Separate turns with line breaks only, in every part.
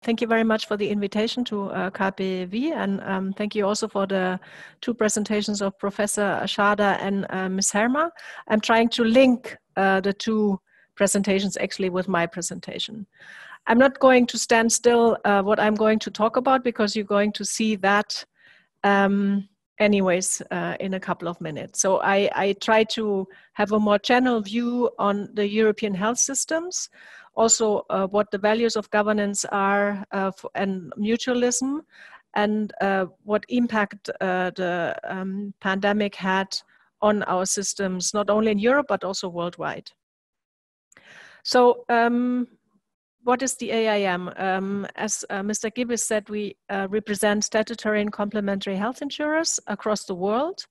Thank you very much for the invitation to KPV, and thank you also for the two presentations of Professor Schada and Ms. Herma. I'm trying to link the two presentations actually with my presentation. I'm not going to stand still what I'm going to talk about, because you're going to see that anyways in a couple of minutes. So I try to have a more general view on the European health systems, also what the values of governance are and mutualism, and what impact the pandemic had on our systems, not only in Europe, but also worldwide. So what is the AIM? As Mr. Gibbs said, we represent statutory and complementary health insurers across the world.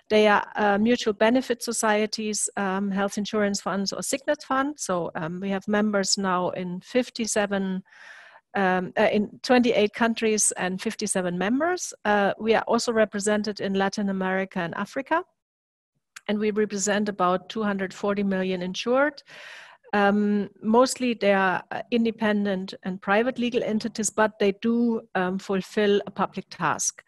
They are mutual benefit societies, health insurance funds, or signet funds. So we have members now in 28 countries and 57 members. We are also represented in Latin America and Africa, and we represent about 240 million insured. Mostly they are independent and private legal entities, but they do fulfill a public task.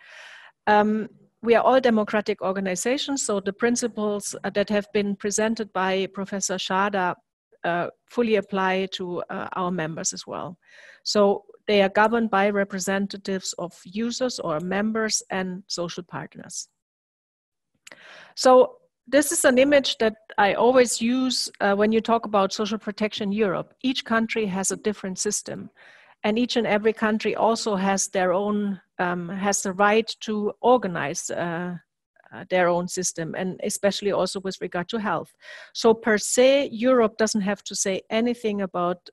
We are all democratic organizations, so the principles that have been presented by Professor Schada fully apply to our members as well. So they are governed by representatives of users or members and social partners. So this is an image that I always use when you talk about social protection in Europe. Each country has a different system, and each and every country also has their own, has the right to organize their own system, and especially also with regard to health. So per se, Europe doesn't have to say anything about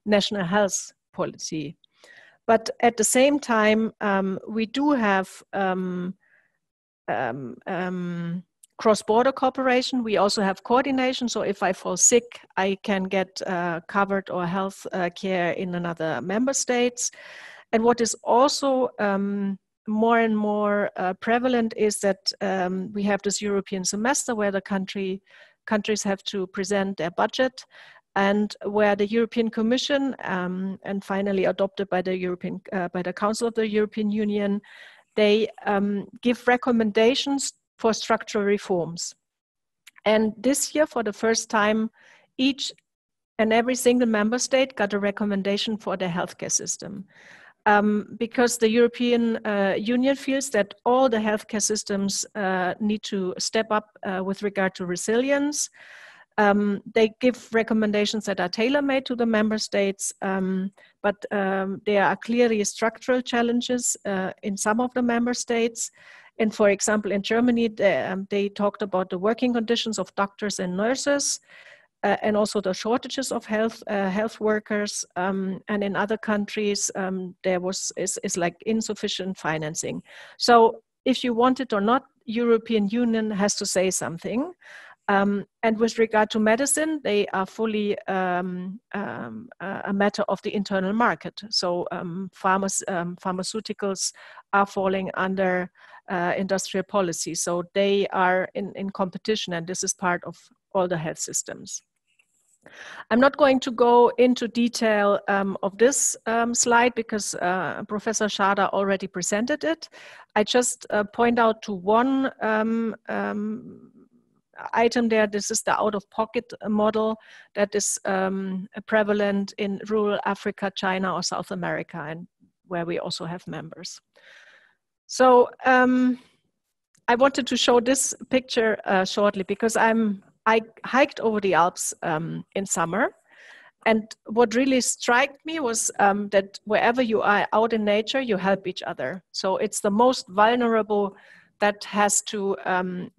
national health policy. But at the same time, we do have cross-border cooperation. We also have coordination. So if I fall sick, I can get covered or health care in another member states. And what is also more and more prevalent is that we have this European semester where the countries have to present their budget, and where the European Commission and finally adopted by the Council of the European Union, they give recommendations for structural reforms. And this year, for the first time, each and every single member state got a recommendation for their healthcare system. Because the European Union feels that all the healthcare systems need to step up with regard to resilience. They give recommendations that are tailor-made to the member states, but there are clearly structural challenges in some of the member states. And for example, in Germany, they talked about the working conditions of doctors and nurses, and also the shortages of health workers. And in other countries, there is like insufficient financing. So if you want it or not, European Union has to say something. And with regard to medicine, they are fully a matter of the internal market. So pharmaceuticals are falling under industrial policy. So they are in competition, and this is part of all the health systems. I'm not going to go into detail of this slide because Professor Schada already presented it. I just point out to one item there. This is the out-of-pocket model that is prevalent in rural Africa, China, or South America, and where we also have members. So I wanted to show this picture shortly because I hiked over the Alps in summer, and what really struck me was that wherever you are out in nature, you help each other. So it's the most vulnerable that has to,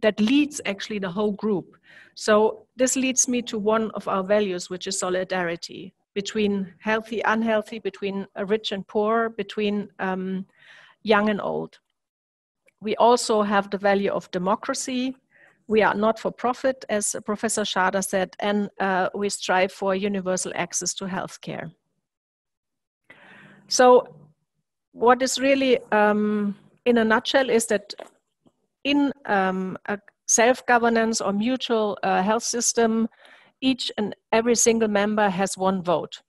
that leads actually the whole group. So this leads me to one of our values, which is solidarity between healthy, unhealthy, between rich and poor, between young and old. We also have the value of democracy. We are not for profit, as Professor Schada said, and we strive for universal access to healthcare. So what is really, in a nutshell, is that in a self-governance or mutual health system, each and every single member has one vote.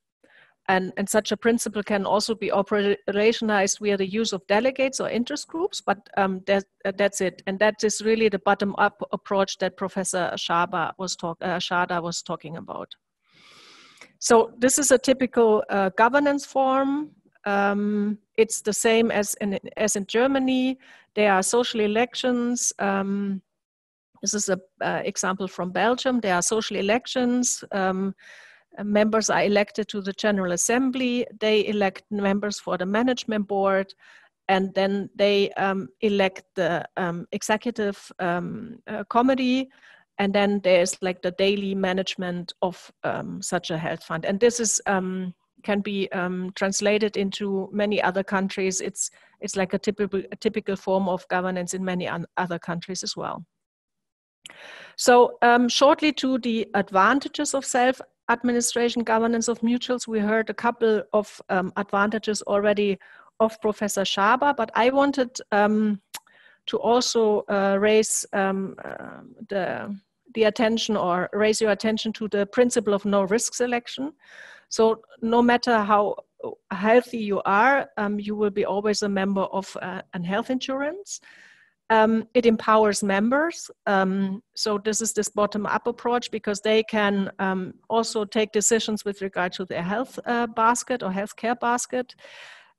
And such a principle can also be operationalized via the use of delegates or interest groups, but that's it. And that is really the bottom-up approach that Professor Schader was talking about. So this is a typical governance form. It's the same as in Germany. There are social elections. This is an example from Belgium. There are social elections. Members are elected to the General Assembly. They elect members for the management board, and then they elect the executive committee, and then there's like the daily management of such a health fund. And this is can be translated into many other countries. It's like a typical form of governance in many other countries as well. So shortly to the advantages of self-administration governance of mutuals. We heard a couple of advantages already of Professor Schaber, but I wanted to also raise the attention, or raise your attention to the principle of no risk selection. So no matter how healthy you are, you will be always a member of an health insurance. It empowers members. So this is this bottom-up approach, because they can also take decisions with regard to their health basket or healthcare basket.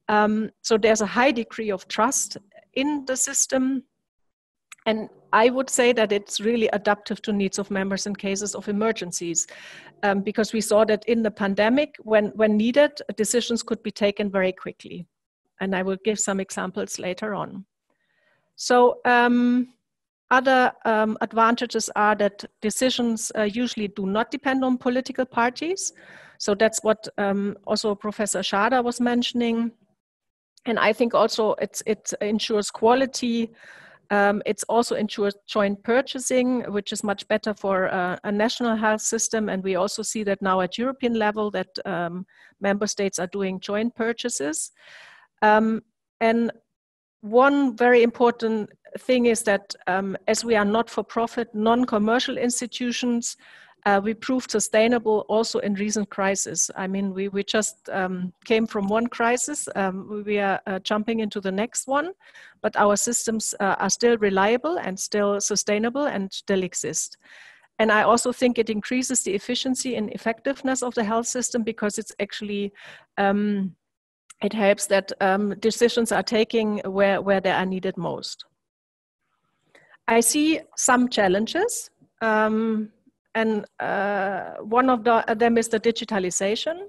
So there's a high degree of trust in the system. And I would say that it's really adaptive to needs of members in cases of emergencies, because we saw that in the pandemic, when needed, decisions could be taken very quickly. And I will give some examples later on. So other advantages are that decisions usually do not depend on political parties. So that's what also Professor Schader was mentioning. And I think also it ensures quality. It's also ensures joint purchasing, which is much better for a national health system. And we also see that now at European level that member states are doing joint purchases. And one very important thing is that as we are not-for-profit, non-commercial institutions, we proved sustainable also in recent crises. I mean, we just came from one crisis. We are jumping into the next one, but our systems are still reliable and still sustainable and still exist. And I also think it increases the efficiency and effectiveness of the health system, because it's actually, it helps that decisions are taken where they are needed most. I see some challenges. And one of them is the digitalization.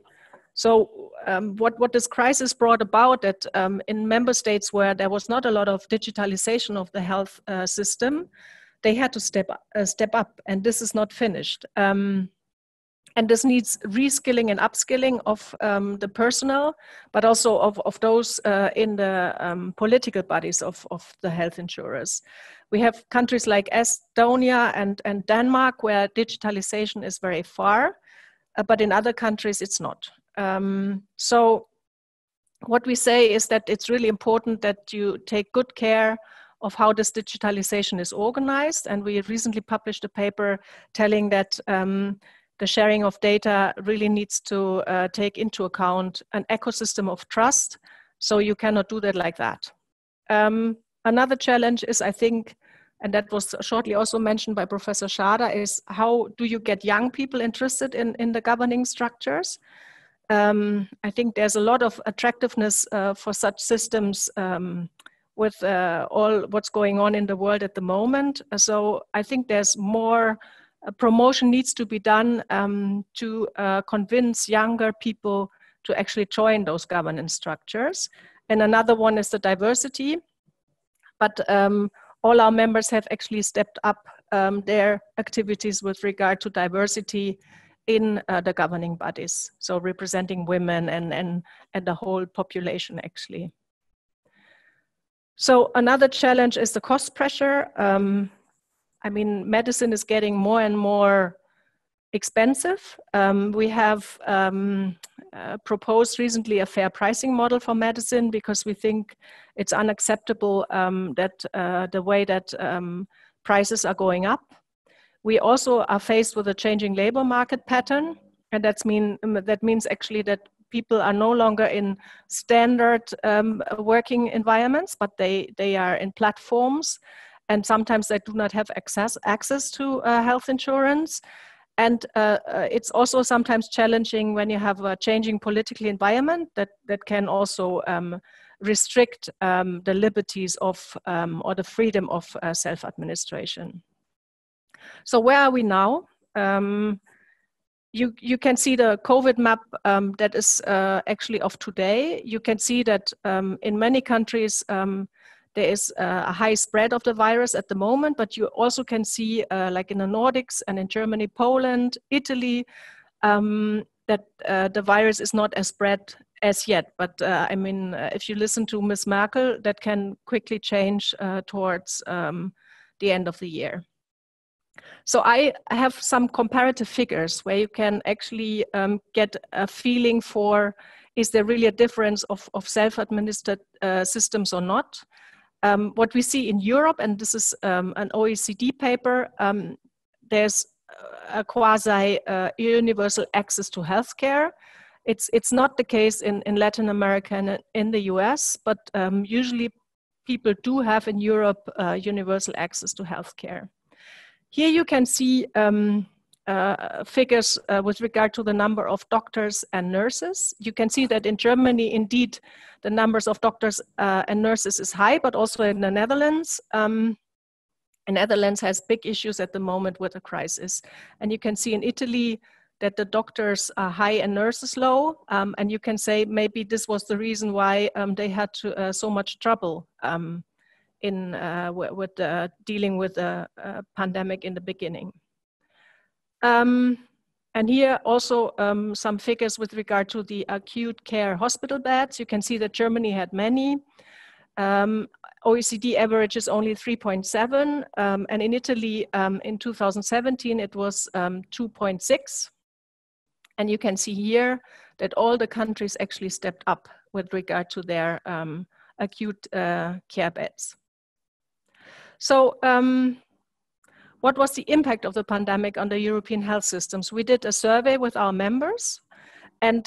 So what this crisis brought about, that in member states where there was not a lot of digitalization of the health system, they had to step up, and this is not finished. And this needs reskilling and upskilling of the personnel, but also of those in the political bodies of the health insurers. We have countries like Estonia and Denmark where digitalization is very far, but in other countries it's not. So what we say is that it's really important that you take good care of how this digitalization is organized. And we recently published a paper telling that the sharing of data really needs to take into account an ecosystem of trust. So you cannot do that like that. Another challenge is, I think, and that was shortly also mentioned by Professor Schader, is how do you get young people interested in the governing structures? I think there's a lot of attractiveness for such systems with all what's going on in the world at the moment. So I think there's more promotion needs to be done to convince younger people to actually join those governance structures. And another one is the diversity. But all our members have actually stepped up their activities with regard to diversity in the governing bodies. So representing women and the whole population actually. So another challenge is the cost pressure. I mean, medicine is getting more and more expensive. We have proposed recently a fair pricing model for medicine, because we think it's unacceptable that the way that prices are going up. We also are faced with a changing labor market pattern, and that means actually that people are no longer in standard working environments, but they are in platforms, and sometimes they do not have access to health insurance. And it's also sometimes challenging when you have a changing political environment that can also restrict the liberties of or the freedom of self-administration. So where are we now? You can see the COVID map that is actually of today. You can see that in many countries there is a high spread of the virus at the moment, but you also can see like in the Nordics and in Germany, Poland, Italy, that the virus is not as spread as yet. But I mean, if you listen to Ms. Merkel, that can quickly change towards the end of the year. So I have some comparative figures where you can actually get a feeling for, is there really a difference of self-administered systems or not? What we see in Europe, and this is an OECD paper, there's a quasi universal access to healthcare. It's not the case in Latin America and in the US, but usually people do have in Europe universal access to healthcare. Here you can see figures with regard to the number of doctors and nurses. You can see that in Germany, indeed, the numbers of doctors and nurses is high, but also in the Netherlands. And Netherlands has big issues at the moment with the crisis. And you can see in Italy that the doctors are high and nurses low. And you can say maybe this was the reason why they had so much trouble with dealing with the pandemic in the beginning. And here also some figures with regard to the acute care hospital beds. You can see that Germany had many. OECD average is only 3.7, and in Italy in 2017 it was 2.6. And you can see here that all the countries actually stepped up with regard to their acute care beds. So what was the impact of the pandemic on the European health systems? We did a survey with our members, and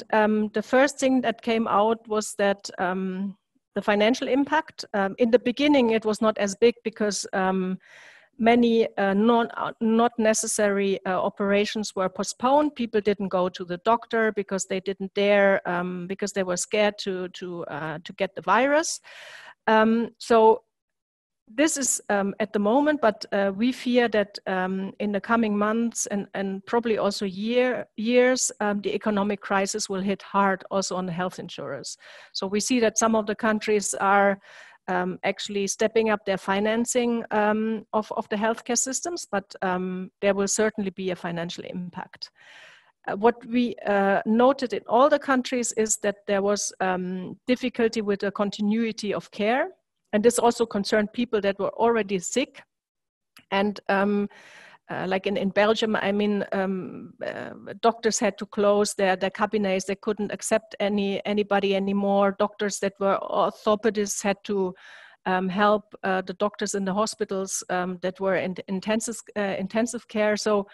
the first thing that came out was that the financial impact, in the beginning it was not as big because many not necessary operations were postponed. People didn't go to the doctor because they didn't dare, because they were scared to get the virus. So this is at the moment, but we fear that in the coming months and probably also years, the economic crisis will hit hard also on the health insurers. So we see that some of the countries are actually stepping up their financing of the healthcare systems, but there will certainly be a financial impact. What we noted in all the countries is that there was difficulty with the continuity of care. And this also concerned people that were already sick. And like in Belgium, I mean, doctors had to close their cabinets. They couldn't accept anybody anymore. Doctors that were orthopedists had to help the doctors in the hospitals that were in intensive care. So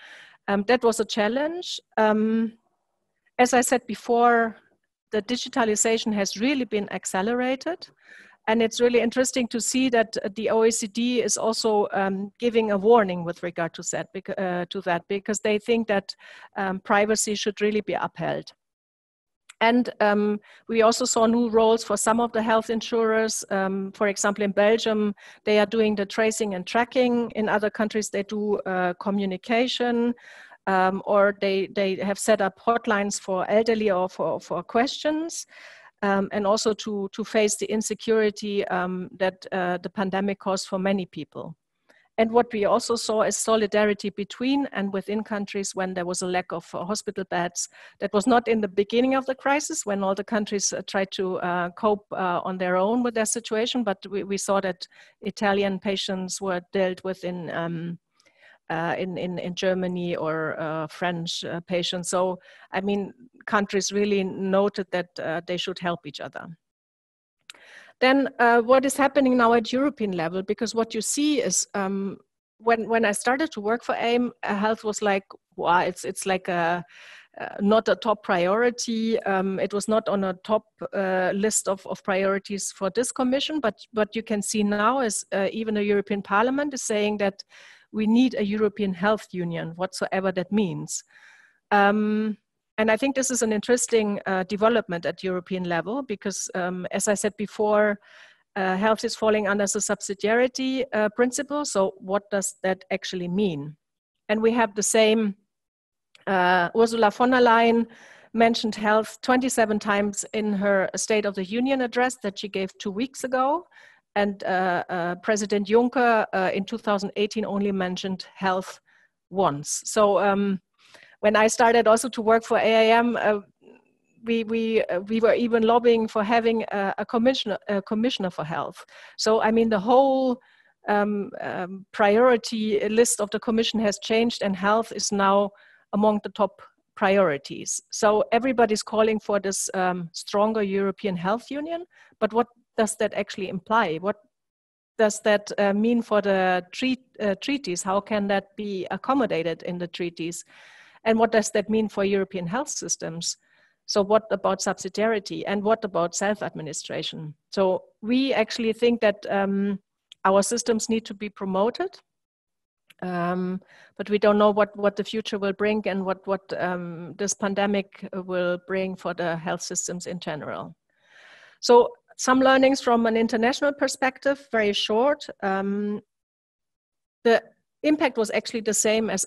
that was a challenge. As I said before, the digitalization has really been accelerated. And it's really interesting to see that the OECD is also giving a warning with regard to that because they think that privacy should really be upheld. And we also saw new roles for some of the health insurers. For example, in Belgium, they are doing the tracing and tracking. In other countries, they do communication, or they have set up hotlines for elderly or for questions. And also to face the insecurity that the pandemic caused for many people. And what we also saw is solidarity between and within countries when there was a lack of hospital beds. That was not in the beginning of the crisis when all the countries tried to cope on their own with their situation, but we saw that Italian patients were dealt with in Germany or French patients. So, I mean, countries really noted that they should help each other. Then what is happening now at European level? Because what you see is when I started to work for AIM, health was like, wow, it's like a not a top priority. It was not on a top list of priorities for this commission, but what you can see now is even the European Parliament is saying that we need a European health union, whatsoever that means. And I think this is an interesting development at European level because, as I said before, health is falling under the subsidiarity principle. So what does that actually mean? And we have the same, Ursula von der Leyen mentioned health 27 times in her State of the Union address that she gave 2 weeks ago. And President Juncker in 2018 only mentioned health once. So when I started also to work for AIM, we were even lobbying for having a commissioner for health. So I mean, the whole priority list of the Commission has changed, and health is now among the top priorities. So everybody's calling for this stronger European health union, but what does that actually imply? What does that mean for the treaties? How can that be accommodated in the treaties? And what does that mean for European health systems? So what about subsidiarity, and what about self-administration? So we actually think that our systems need to be promoted, but we don't know what the future will bring and what this pandemic will bring for the health systems in general. So some learnings from an international perspective, very short. The impact was actually the same as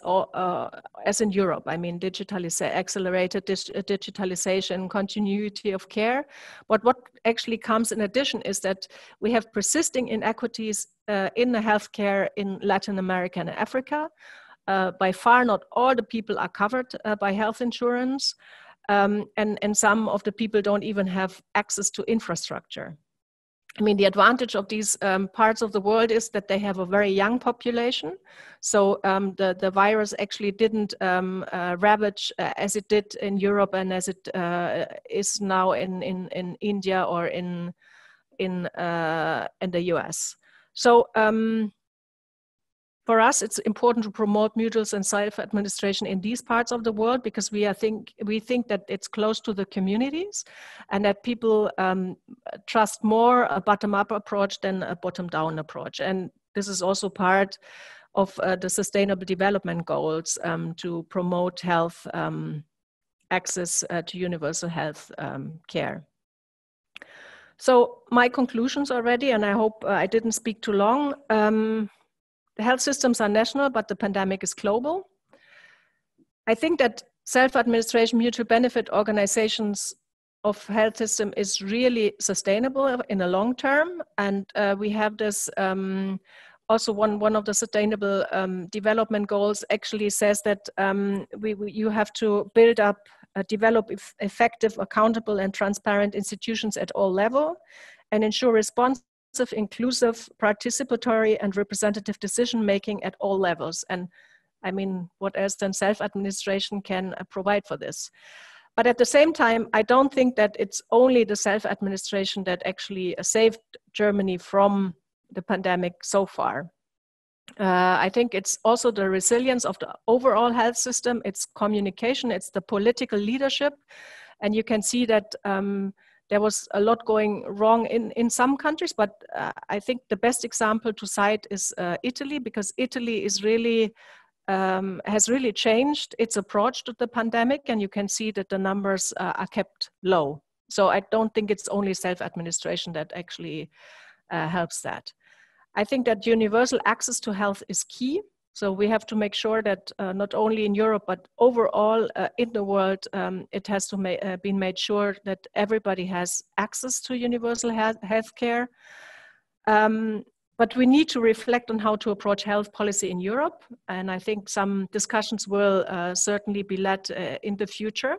in Europe. I mean, accelerated digitalization, continuity of care. But what actually comes in addition is that we have persisting inequities in the healthcare in Latin America and Africa. By far, not all the people are covered by health insurance. And some of the people don't even have access to infrastructure. I mean, the advantage of these parts of the world is that they have a very young population. So the virus actually didn't ravage as it did in Europe and as it is now in India or in the US. So for us, it's important to promote mutuals and self-administration in these parts of the world because we think that it's close to the communities and that people trust more a bottom-up approach than a bottom-down approach. And this is also part of the Sustainable Development Goals to promote health access to universal health care. So my conclusions already, and I hope I didn't speak too long. The health systems are national, but the pandemic is global. I think that self-administration, mutual benefit organizations of health system is really sustainable in the long term. And we have this, also one of the sustainable development goals actually says that you have to build up, develop effective, accountable and transparent institutions at all levels and ensure response inclusive, participatory and representative decision-making at all levels. And I mean, what else than self-administration can provide for this? But at the same time, I don't think that it's only the self-administration that actually saved Germany from the pandemic so far. I think it's also the resilience of the overall health system, it's communication, it's the political leadership. And you can see that there was a lot going wrong in some countries, but I think the best example to cite is Italy, because Italy is really, has really changed its approach to the pandemic, and you can see that the numbers are kept low. So I don't think it's only self-administration that actually helps that. I think that universal access to health is key. So we have to make sure that not only in Europe, but overall in the world, it has to be made sure that everybody has access to universal health care. But we need to reflect on how to approach health policy in Europe. And I think some discussions will certainly be led in the future.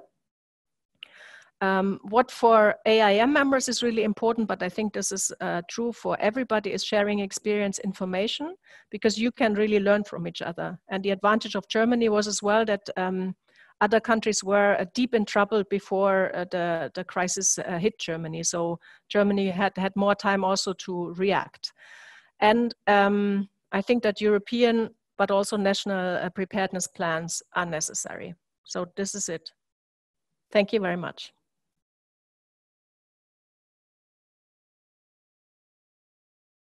What for AIM members is really important, but I think this is true for everybody, is sharing experience, information, because you can really learn from each other. And the advantage of Germany was as well that other countries were deep in trouble before the crisis hit Germany. So Germany had more time also to react. And I think that European, but also national preparedness plans are necessary. So this is it. Thank you very much.